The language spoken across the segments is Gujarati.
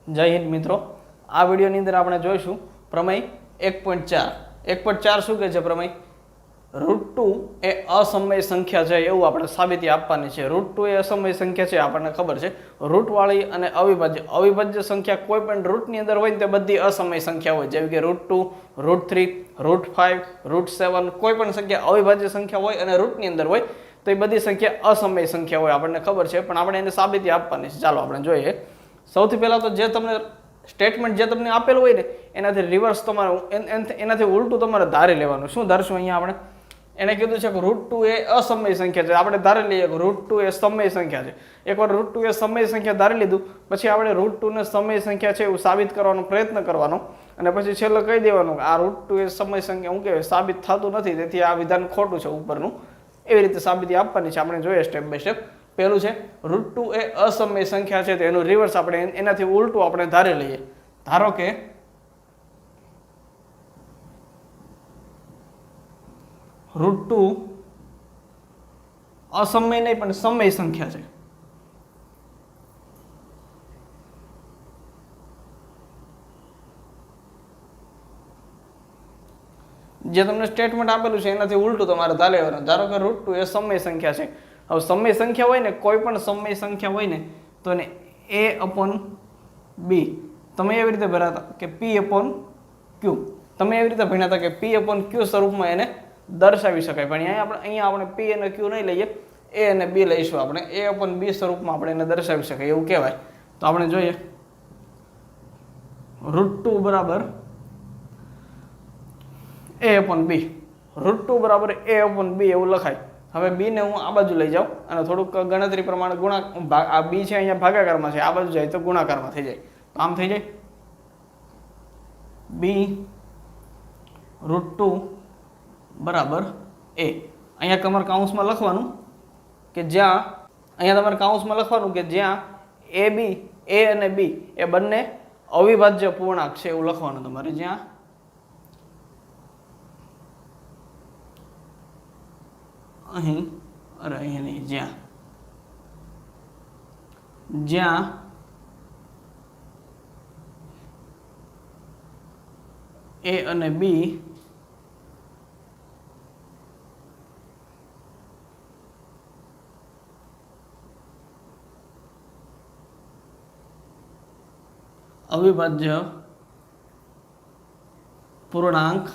જય હિન્દ મિત્રો, આ વિડીયોની અંદર આપણે જોઈશું પ્રમેય 1.4. 1.4 શું કહે છે? પ્રમેય √2 એ અસમય સંખ્યા છે એવું આપણે સાબિતી આપવાની છે. √2 એ અસમય સંખ્યા છે આપણને ખબર છે. રૂટવાળી અને અવિભાજ્ય સંખ્યા કોઈ પણ રૂટની અંદર હોય ને તે બધી અસમય સંખ્યા હોય, જેવી કે √2, √3, √5, √7. કોઈ પણ સંખ્યા અવિભાજ્ય સંખ્યા હોય અને રૂટની અંદર હોય તો એ બધી સંખ્યા અસમય સંખ્યા હોય આપણને ખબર છે, પણ આપણે એને સાબિતી આપવાની છે. ચાલો આપણે જોઈએ. સૌથી પહેલાં તો જે તમને સ્ટેટમેન્ટ જે તમને આપેલું હોય ને એનાથી રિવર્સ તમારે એનાથી ઉલટું તમારે ધારી લેવાનું. શું ધારશું અહીંયા આપણે? એને કીધું છે કે √2 એ અસમય સંખ્યા છે. આપણે ધારી લઈએ કે √2 એ સમય સંખ્યા છે. એકવાર √2 એ સમય સંખ્યા ધારી લીધું પછી આપણે √2 ને સમય સંખ્યા છે એવું સાબિત કરવાનો પ્રયત્ન કરવાનો અને પછી છેલ્લે કહી દેવાનું કે આ √2 એ સમય સંખ્યા હું કહેવાય સાબિત થતું નથી, તેથી આ વિધાન ખોટું છે ઉપરનું. એવી રીતે સાબિતી આપવાની છે. આપણે જોઈએ સ્ટેપ બાય સ્ટેપ. પહેલું છે √2 એ અસમય સંખ્યા છે તો એનું રિવર્સ આપણે એનાથી ઉલટું આપણે ધારી લઈએ. ધારો કે √2 અસમય નહીં પણ સમય સંખ્યા છે. જે તમને સ્ટેટમેન્ટ આપેલું છે એનાથી ઉલટું તમારે ધારી લેવાનું. ધારો કે √2 એ સમય સંખ્યા છે. હવે સમય સંખ્યા હોય ને, કોઈ પણ સમય સંખ્યા હોય ને તો એને a/b તમે એવી રીતે ભણ્યા હતા કે p/q. તમે એવી રીતે ભણ્યા હતા કે p/q સ્વરૂપમાં એને દર્શાવી શકાય, પણ અહીંયા આપણે p અને q નહીં લઈએ, a અને b લઈશું. આપણે a/b સ્વરૂપમાં આપણે એને દર્શાવી શકાય એવું કહેવાય. તો આપણે જોઈએ √2 બરાબર a/b. √2 બરાબર a/b એવું લખાય. હવે b ને હું આ બાજુ લઈ જાઉં અને થોડુંક ગણતરી પ્રમાણે આ b છે અહીંયા ભાગાકારમાં છે, આ બાજુ જાય તો ગુણાકારમાં થઈ જાય. તો આમ થઈ જાય b √2 બરાબર a. અહીંયા તમારે કાઉન્સમાં લખવાનું કે જ્યાં a અને b એ બંને અવિભાજ્ય પૂર્ણાંક છે એવું લખવાનું તમારે. જ્યાં a અને b અવિભાજ્ય પૂર્ણાંક,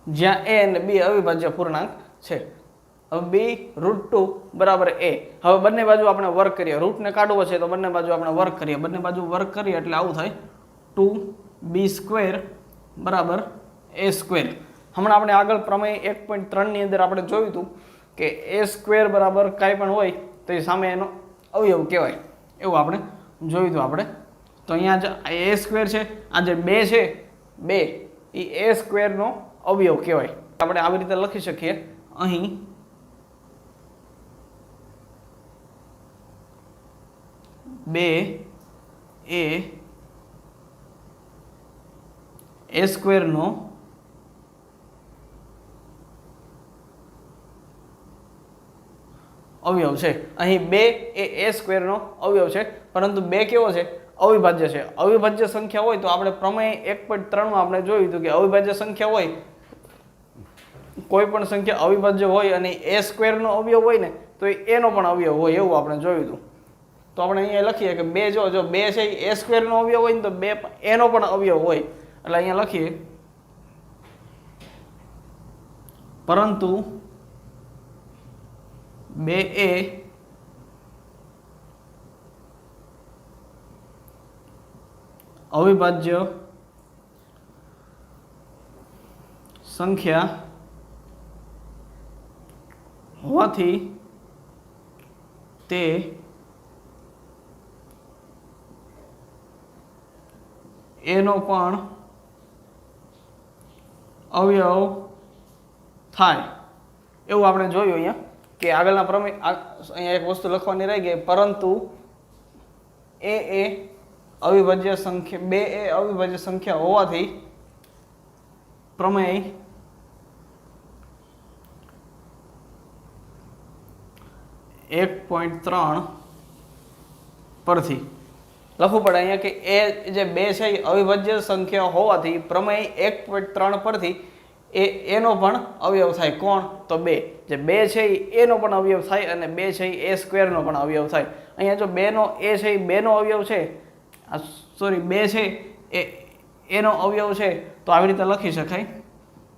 જ્યાં a અને b અવિભાજ્ય પૂર્ણાંક છે. હવે b √2 બરાબર a. હવે બંને બાજુ આપણે વર્ક કરીએ. રૂટને કાઢવો છે તો બંને બાજુ આપણે વર્ક કરીએ. બંને બાજુ વર્ક કરીએ એટલે આવું થાય 2b² બરાબર a². હમણાં આપણે આગળ પ્રમેય 1.3 ની અંદર આપણે જોયું હતું કે a² બરાબર કાંઈ પણ હોય તો એ સામે એનો અવયવ કહેવાય એવું આપણે જોયું હતું આપણે. તો અહીંયા a² છે, આ જે 2 છે 2 એ a² નો અવયવ કહેવાય. આપણે આવી રીતે લખી શકીએ. અહીં a² નો અવયવ છે. અહીં 2 એ a² નો અવયવ છે, પરંતુ 2 કેવો છે? અવિભાજ્ય છે. અવિભાજ્ય સંખ્યા હોય તો આપણે પ્રમેય 1.3 માં આપણે જોયું હતું કે અવિભાજ્ય સંખ્યા હોય, કોઈ પણ સંખ્યા અવિભાજ્ય હોય અને a² નો અવયવ હોય ને તો એ નો પણ અવયવ હોય એવું આપણે જોયું હતું. તો આપણે અહીંયા લખીએ કે 2 જો 2 છે એ a² નો અવયવ હોય ને તો 2 a નો પણ અવયવ હોય. એટલે અહીંયા લખીએ પરંતુ 2a અવિભાજ્ય સંખ્યા હોવાથી તે એનો પણ અવયવ થાય એવું આપણે જોયું. અહીંયા કે આગળના પ્રમેય અહીંયા એક વસ્તુ લખવાની રહી ગઈ, પરંતુ એ અવિભાજ્ય સંખ્યા 2 એ અવિભાજ્ય સંખ્યા હોવાથી પ્રમેય 1.3 પરથી લખવું પડે અહીંયા કે એ જે 2 છે એ અવિભાજ્ય સંખ્યા હોવાથી પ્રમેય 1.3 પરથી એનો પણ અવયવ થાય. કોણ? તો 2. જે 2 છે એ એનો પણ અવયવ થાય અને 2 છે એ a સ્ક્વેરનો પણ અવયવ થાય. અહીંયા જો 2 નો a છે એ 2 નો અવયવ છે, સોરી 2 છે એ એનો અવયવ છે, તો આવી રીતે લખી શકાય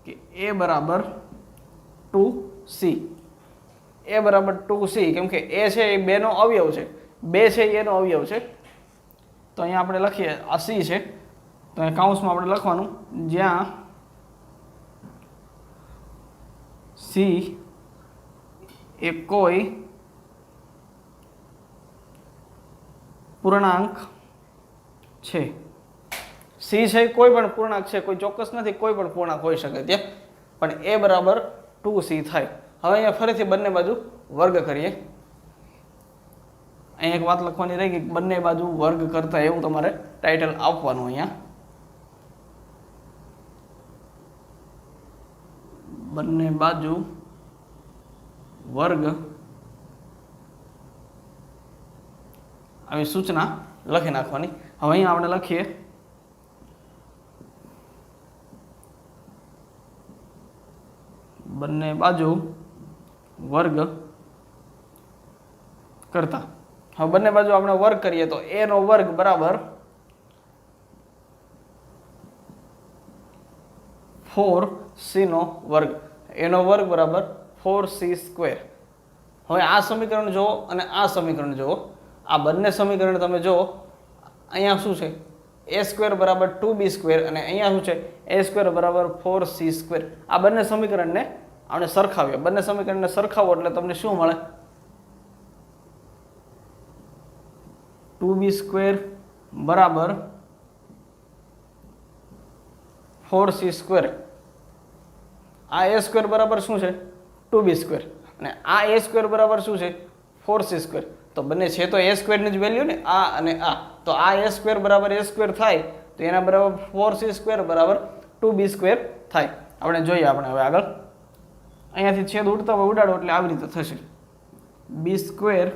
કે a બરાબર 2c. a બરાબર 2c, કેમ કે a છે એ 2 નો અવયવ છે, 2 છે એનો અવયવ છે. તો અહીંયા આપણે લખીએ આ c છે, તો અહીંયા કૌંસમાં આપણે લખવાનું જ્યાં c એ કોઈ પૂર્ણાંક છે. c છે કોઈ પણ પૂર્ણાંક છે, કોઈ ચોક્કસ નથી, કોઈ પણ પૂર્ણાંક હોઈ શકે ત્યાં, પણ a બરાબર 2c થાય. હવે અહીંયા ફરીથી બંને બાજુ વર્ગ કરીએ. અહીંયા એક વાત લખવાની રહી કે બંને બાજુ વર્ગ કરતા એવું તમારે ટાઇટલ આપવાનું. અહીંયા બંને બાજુ વર્ગ આવી સૂચના લખી નાખવાની. હવે અહીંયા આપણે લખીએ બંને બાજુ વર્ગ કરતા. હવે બંને બાજુ આપણે વર્ગ કરીએ તો a નો વર્ગ બરાબર 4c નો વર્ગ. a નો વર્ગ બરાબર 4c સ્ક્વેર. હવે આ સમીકરણ જુઓ અને આ સમીકરણ જુઓ, આ બંને સમીકરણ તમે જુઓ. અહીંયા શું છે? a સ્ક્વેર બરાબર 2b સ્ક્વેર અને અહીંયા શું છે? a સ્ક્વેર બરાબર 4c સ્ક્વેર. આ બંને સમીકરણને આપણે સરખાવીએ. બંને સમીકરણને સરખાવો એટલે તમને શું મળે? 2b સ્ક્વેર બરાબર 4c સ્ક્વેર. આ a સ્ક્વેર બરાબર શું છે? 2b square. અને આ a સ્ક્વેર બરાબર શું છે? 4c square. તો બંને છે તો a સ્ક્વેરની જ વેલ્યુ ને, આ અને આ. તો આ a સ્ક્વેર બરાબર a સ્ક્વેર થાય તો એના બરાબર 4c સ્ક્વેર બરાબર 2b સ્ક્વેર થાય. આપણે જોઈએ આપણે હવે આગળ. અહીંયાથી છેદ ઉડતા હોય ઉડાડો એટલે આવી રીતે થશે. b સ્ક્વેર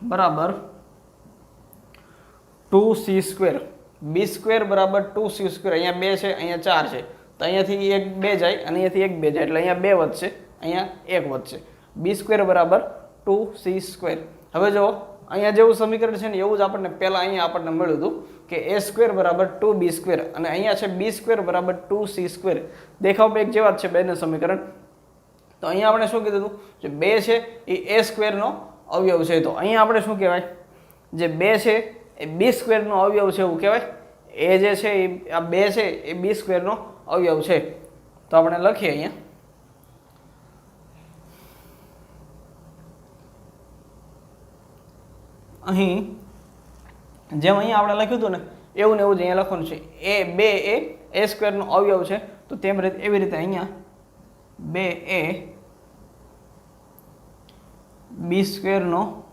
બરાબર 2c સ્ક્વેર. b સ્ક્વેર બરાબર 2c સ્ક્વેર. અહીંયા 2 છે, અહીંયા 4 છે, તો અહીંયાથી 1 2 જાય અને અહીંયાથી 1 2 જાય એટલે અહીંયા 2 વધશે, અહીંયા 1 વધશે. b સ્ક્વેર બરાબર 2c સ્ક્વેર. હવે જો અહીંયા જેવું સમીકરણ છે ને એવું જ આપણને પહેલા અહીંયા આપણને મળ્યું હતું કે a સ્ક્વેર બરાબર 2b સ્ક્વેર અને અહીંયા છે b સ્ક્વેર બરાબર 2c સ્ક્વેર. દેખાવ એક જેવા જ છે બેને સમીકરણ. તો અહીંયા આપણે શું કીધું હતું? જે 2 છે એ a સ્ક્વેરનો અવયવ છે. તો અહીંયા આપણે શું કહેવાય? જે 2 છે એ b સ્ક્વેરનો અવયવ છે એવું કહેવાય. એ જે છે એ આ 2 છે એ b સ્ક્વેરનો અવયવ છે. તો આપણે લખીએ અહીંયા અહીં જેમ અહીંયા આપણે લખ્યું હતું ને એવું ને એવું જ અહીંયા લખવાનું છે. એ 2 એ a સ્ક્વેરનો અવયવ છે, તો તેમ રીતે એવી રીતે અહીંયા 2 એ b સ્ક્વેરનો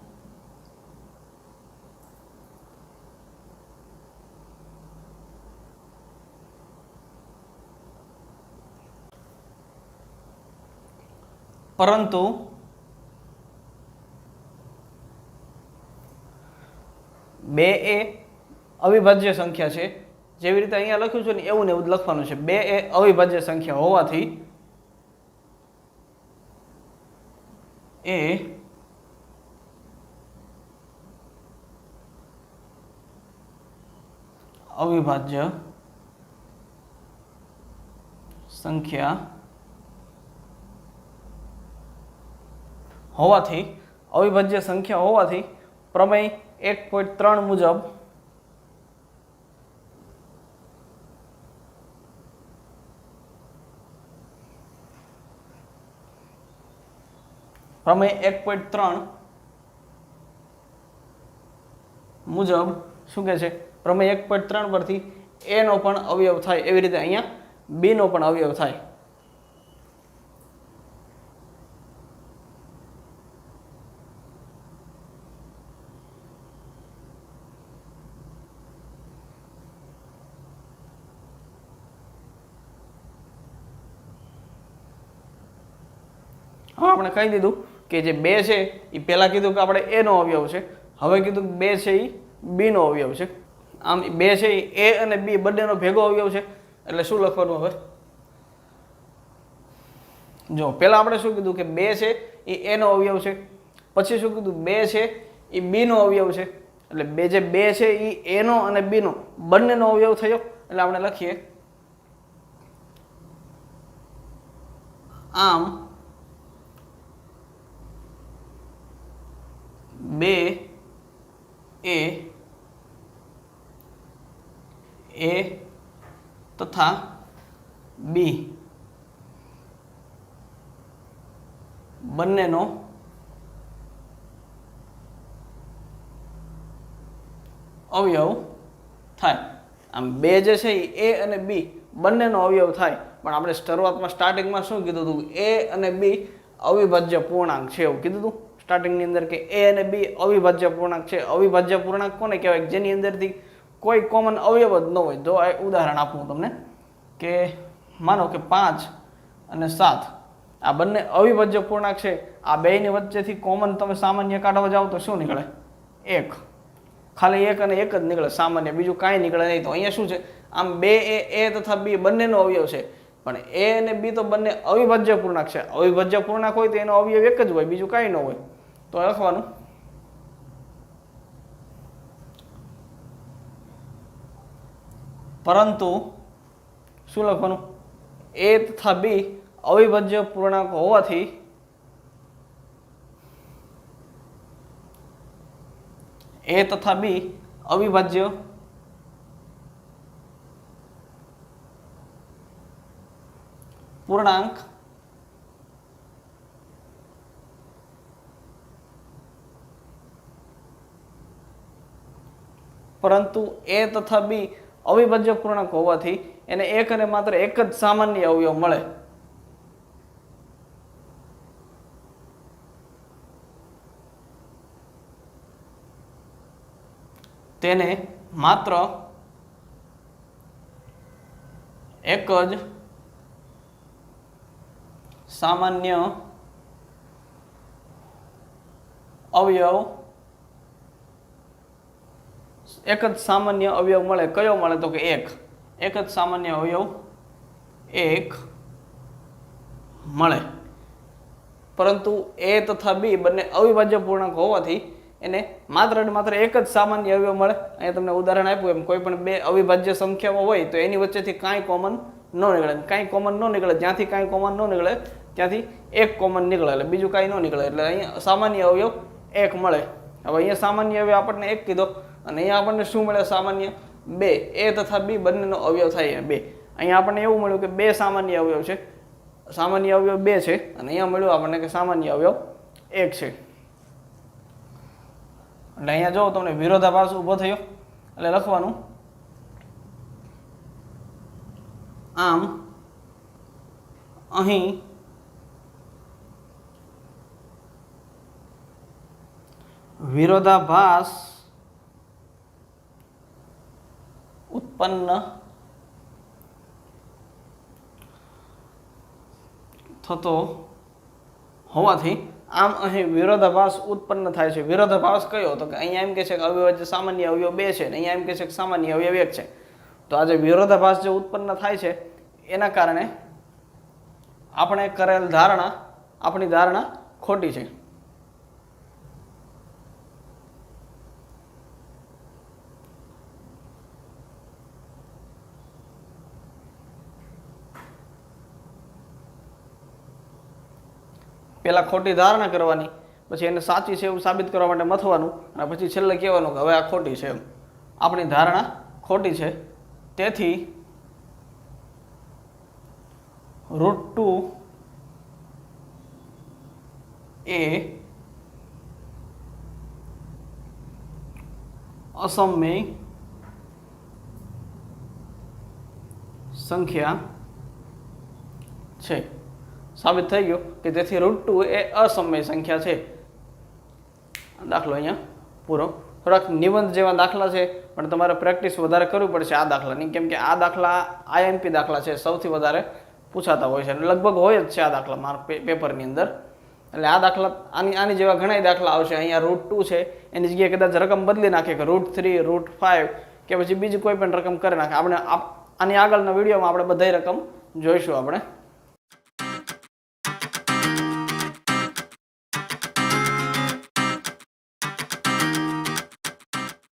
પરંતુ બે એ અવિભાજ્ય સંખ્યા છે. જેવી રીતે અહીંયા લખ્યું છે ને એવું ને એવું જ લખવાનું છે. 2 એ અવિભાજ્ય સંખ્યા હોવાથી એ અવિભાજ્ય સંખ્યા હોવાથી પ્રમેય 1.3 મુજબ પ્રમેય 1.3 મુજબ શું કહે છે? પ્રમેય 1.3 પરથી a નો પણ અવયવ થાય એવી રીતે અહીંયા b નો પણ અવયવ થાય. હા, આપણે કહી દીધું કે જે 2 છે એ પહેલા કીધું કે આપણે a નો અવયવ છે. હવે કીધું કે 2 છે એ બી નો અવયવ છે. આમ બે છે એ અને બી બંનેનો ભેગો અવયવ છે. એટલે શું લખવાનું હવે? જો પહેલા આપણે શું કીધું કે બે છે એ એ નો અવયવ છે. પછી શું કીધું? બે છે એ બી નો અવયવ છે. એટલે બે છે એ એ નો અને બી નો બંનેનો અવયવ થયો. એટલે આપણે લખીએ આમ બે એ તથા બી બંનેનો અવયવ થાય. આમ બે જે છે એ અને બી બંનેનો અવયવ થાય. પણ આપણે સ્ટાર્ટિંગમાં શું કીધું હતું? એ અને બી અવિભાજ્ય પૂર્ણાંક છે એવું કીધું હતું સ્ટાર્ટિંગની અંદર કે એ અને બી અવિભાજ્ય પૂર્ણાંક છે. અવિભાજ્ય પૂર્ણાંક કોને કહેવાય? જેની અંદરથી કોઈ કોમન અવયવ જ ન હોય. જો આ ઉદાહરણ આપું તમને કે માનો કે 5 અને 7 આ બંને અવિભાજ્ય પૂર્ણાંક છે. આ બેની વચ્ચેથી કોમન તમે સામાન્ય કાઢવા જાઓ તો શું નીકળે? 1. ખાલી 1 અને 1 જ નીકળે સામાન્ય, બીજું કાંઈ નીકળે નહીં. તો અહીંયા શું છે? આમ બે એ તથા બી બંનેનો અવયવ છે. પણ એ અને બી તો બંને અવિભાજ્ય પૂર્ણાંક છે. અવિભાજ્ય પૂર્ણાંક હોય તો એનો અવયવ એક જ હોય, બીજું કાંઈ ન હોય. તો લખવાનું પરંતુ શું લખવાનું? એ તથા બી અવિભાજ્ય પૂર્ણાંક હોવાથી એ તથા બી અવિભાજ્ય પૂર્ણાંક પરંતુ એ તથા બી અવિભાજ્ય પૂર્ણાંક હોવાથી એને એક અને માત્ર એક જ સામાન્ય અવયવ મળે. તેને માત્ર એક જ સામાન્ય અવયવ મળે. કયો મળે? તો કે એક જ સામાન્ય અવયવ મળે. પરંતુ એ તથા બી બંને અવિભાજ્ય પૂર્ણાંક હોવાથી એને માત્ર ને માત્ર એક જ સામાન્ય અવયવ મળે. અહીંયા તમને ઉદાહરણ આપ્યું એમ કોઈ પણ બે અવિભાજ્ય સંખ્યાઓ હોય તો એની વચ્ચેથી કાંઈ કોમન ન નીકળે. કાંઈ કોમન ન નીકળે, જ્યાંથી કાંઈ કોમન ન નીકળે ત્યાંથી એક કોમન નીકળે, એટલે બીજું કાંઈ ન નીકળે. એટલે અહીંયા સામાન્ય અવયવ એક મળે. હવે અહીંયા સામાન્ય અવયવ આપણને એક કીધો અને અહીંયા આપણને શું મળે? સામાન્ય બે. એ તથા બી બંનેનો અવયવ થાય બે. અહીંયા આપણને એવું મળ્યું કે બે સામાન્ય અવયવ છે. સામાન્ય અવયવ બે છે અને અહીંયા મળ્યું આપણને કે સામાન્ય અવયવ એક છે. એટલે અહીંયા જો તમને વિરોધાભાસ ઊભો થયો. એટલે લખવાનું આમ અહીં વિરોધાભાસ ઉત્પન્ન થતો હોવાથી આમ અહીં વિરોધાભાસ ઉત્પન્ન થાય છે. વિરોધાભાસ કયો? તો કે અહીંયા એમ કે છે કે અવિભાજ્ય સામાન્ય અવયવ બે છે અને અહીંયા એમ કે છે કે સામાન્ય અવયવ એક છે. તો આ જે વિરોધાભાસ જે ઉત્પન્ન થાય છે એના કારણે આપણે કરેલ આપણી ધારણા ખોટી છે. પહેલા ખોટી ધારણા કરવાની, પછી એને સાચી છે એવું સાબિત કરવા માટે મથવાનું અને પછી છેલ્લે કહેવાનું કે હવે આ ખોટી છે. એમ આપણી ધારણા ખોટી છે. તેથી √2 એ અસમય સંખ્યા છે. સાબિત થઈ ગયું કે તેથી √2 એ અસમય સંખ્યા છે. દાખલો અહીંયા પૂરો. થોડાક નિબંધ જેવા દાખલા છે પણ તમારે પ્રેક્ટિસ વધારે કરવી પડશે આ દાખલાની, કેમ કે આ દાખલા IMP દાખલા છે, સૌથી વધારે પૂછાતા હોય છે અને લગભગ હોય જ છે આ દાખલા મારા પેપરની અંદર. એટલે આ દાખલા આની જેવા ઘણા દાખલા આવશે. અહીંયા √2 છે એની જગ્યાએ કદાચ રકમ બદલી નાખે કે √3 √5 કે પછી બીજી કોઈ પણ રકમ કરી નાખે. આપણે આની આગળના વિડીયોમાં આપણે બધાય રકમ જોઈશું આપણે.